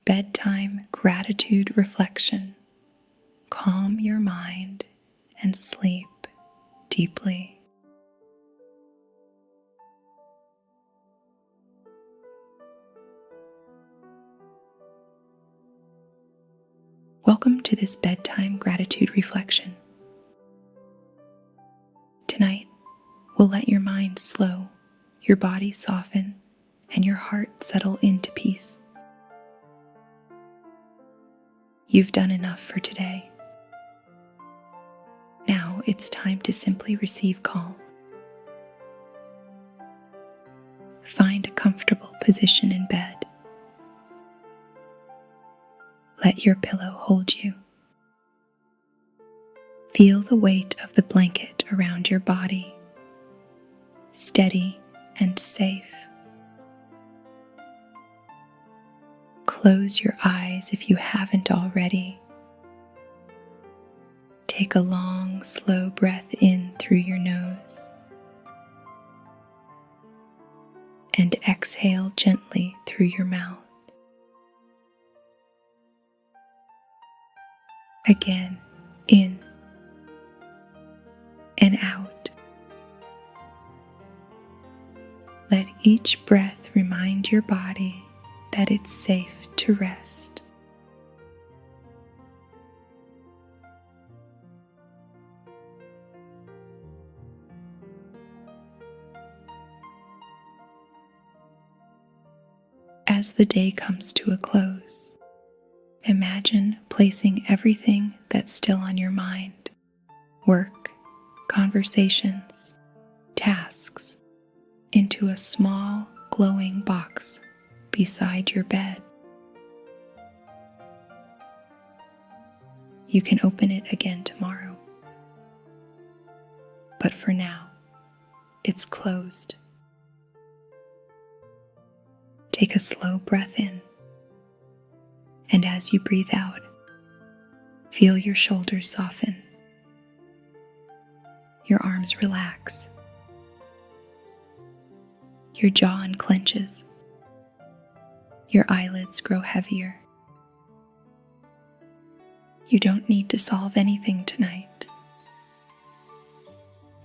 Bedtime Gratitude Reflection. Calm your mind and sleep deeply. Welcome to this Bedtime Gratitude Reflection. Tonight, we'll let your mind slow, your body soften, and your heart settle into peace. You've done enough for today. Now it's time to simply receive calm. Find a comfortable position in bed. Let your pillow hold you. Feel the weight of the blanket around your body, steady and safe. Close your eyes if you haven't already. Take a long, slow breath in through your nose and exhale gently through your mouth. Again, in and out. Let each breath remind your body that it's safe to rest. As the day comes to a close, imagine placing everything that's still on your mind, work, conversations, tasks, into a small, glowing box beside your bed. You can open it again tomorrow, but for now, it's closed. Take a slow breath in, and as you breathe out, feel your shoulders soften, your arms relax, your jaw unclenches, your eyelids grow heavier. You don't need to solve anything tonight.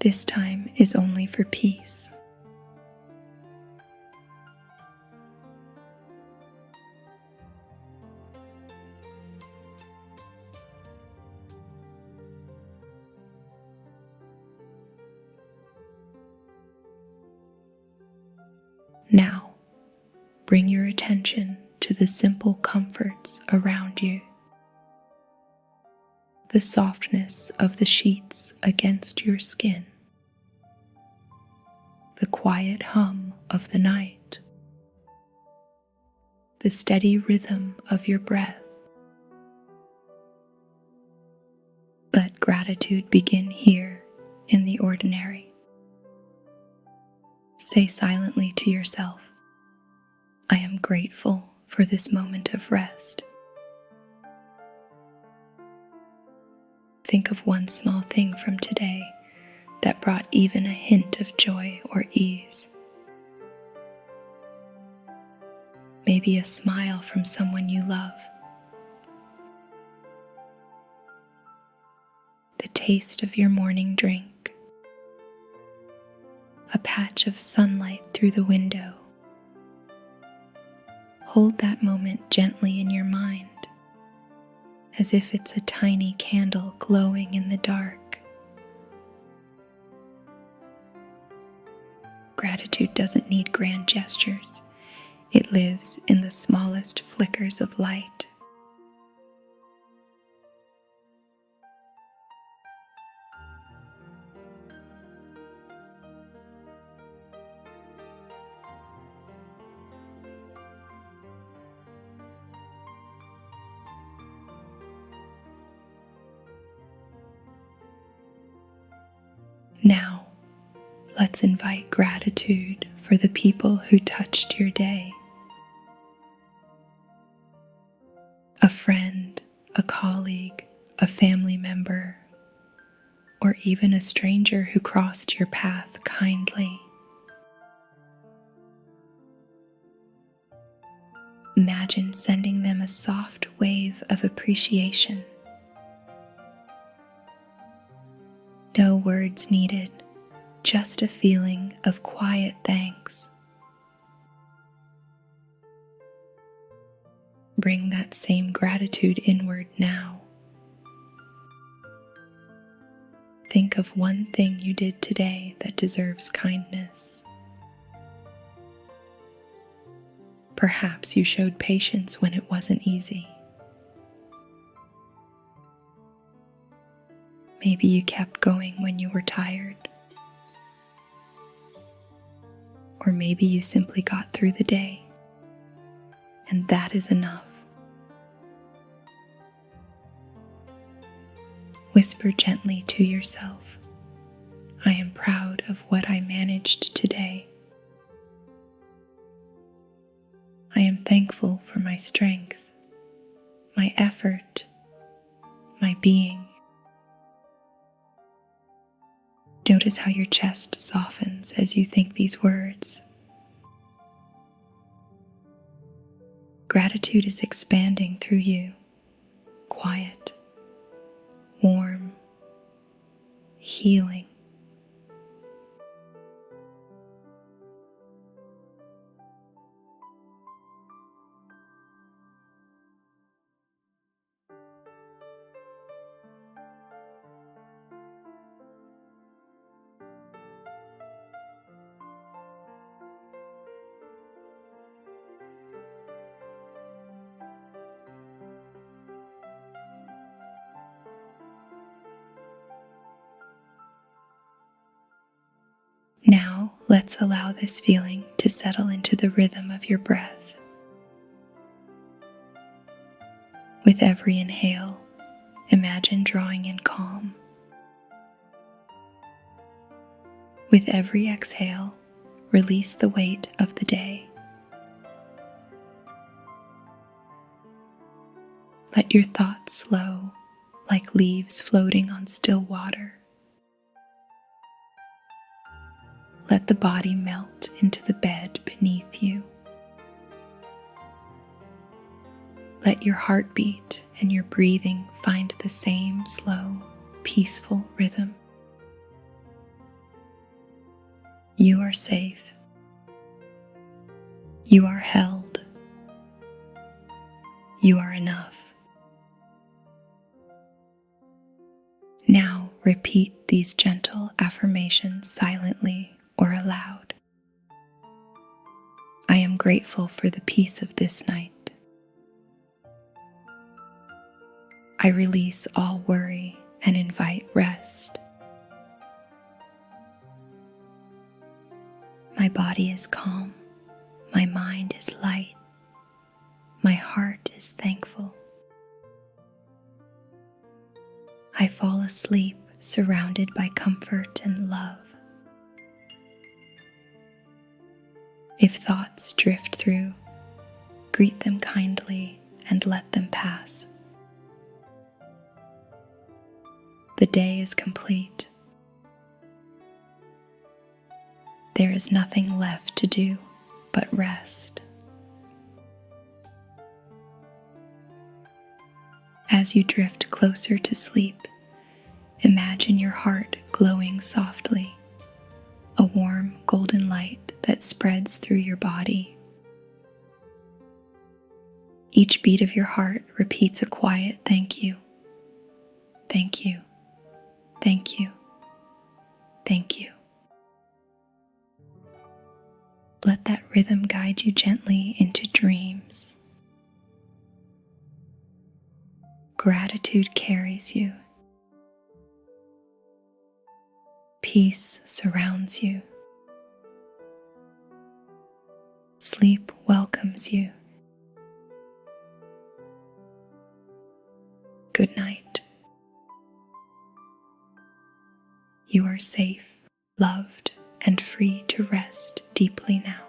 This time is only for peace. Now, bring your attention to the simple comforts around you. The softness of the sheets against your skin, the quiet hum of the night, the steady rhythm of your breath. Let gratitude begin here in the ordinary. Say silently to yourself, I am grateful for this moment of rest. Think of one small thing from today that brought even a hint of joy or ease. Maybe a smile from someone you love. The taste of your morning drink. A patch of sunlight through the window. Hold that moment gently in your mind, as if it's a tiny candle glowing in the dark. Gratitude doesn't need grand gestures. It lives in the smallest flickers of light. Now, let's invite gratitude for the people who touched your day. A friend, a colleague, a family member, or even a stranger who crossed your path kindly. Imagine sending them a soft wave of appreciation. No words needed, just a feeling of quiet thanks. Bring that same gratitude inward now. Think of one thing you did today that deserves kindness. Perhaps you showed patience when it wasn't easy. Maybe you kept going when you were tired. Or maybe you simply got through the day, and that is enough. Whisper gently to yourself, I am proud of what I managed today. I am thankful for my strength, my effort, my being. Notice how your chest softens as you think these words. Gratitude is expanding through you, quiet, warm, healing. Now, let's allow this feeling to settle into the rhythm of your breath. With every inhale, imagine drawing in calm. With every exhale, release the weight of the day. Let your thoughts slow like leaves floating on still water. Let the body melt into the bed beneath you. Let your heartbeat and your breathing find the same slow, peaceful rhythm. You are safe. You are held. You are enough. Now repeat these gentle affirmations silently or aloud. I am grateful for the peace of this night. I release all worry and invite rest. My body is calm. My mind is light. My heart is thankful. I fall asleep surrounded by comfort and love. If thoughts drift through, greet them kindly and let them pass. The day is complete. There is nothing left to do but rest. As you drift closer to sleep, imagine your heart glowing softly, a warm golden light that spreads through your body. Each beat of your heart repeats a quiet thank you. Thank you. Thank you. Thank you. Let that rhythm guide you gently into dreams. Gratitude carries you. Peace surrounds you. Sleep welcomes you. Good night. You are safe, loved, and free to rest deeply now.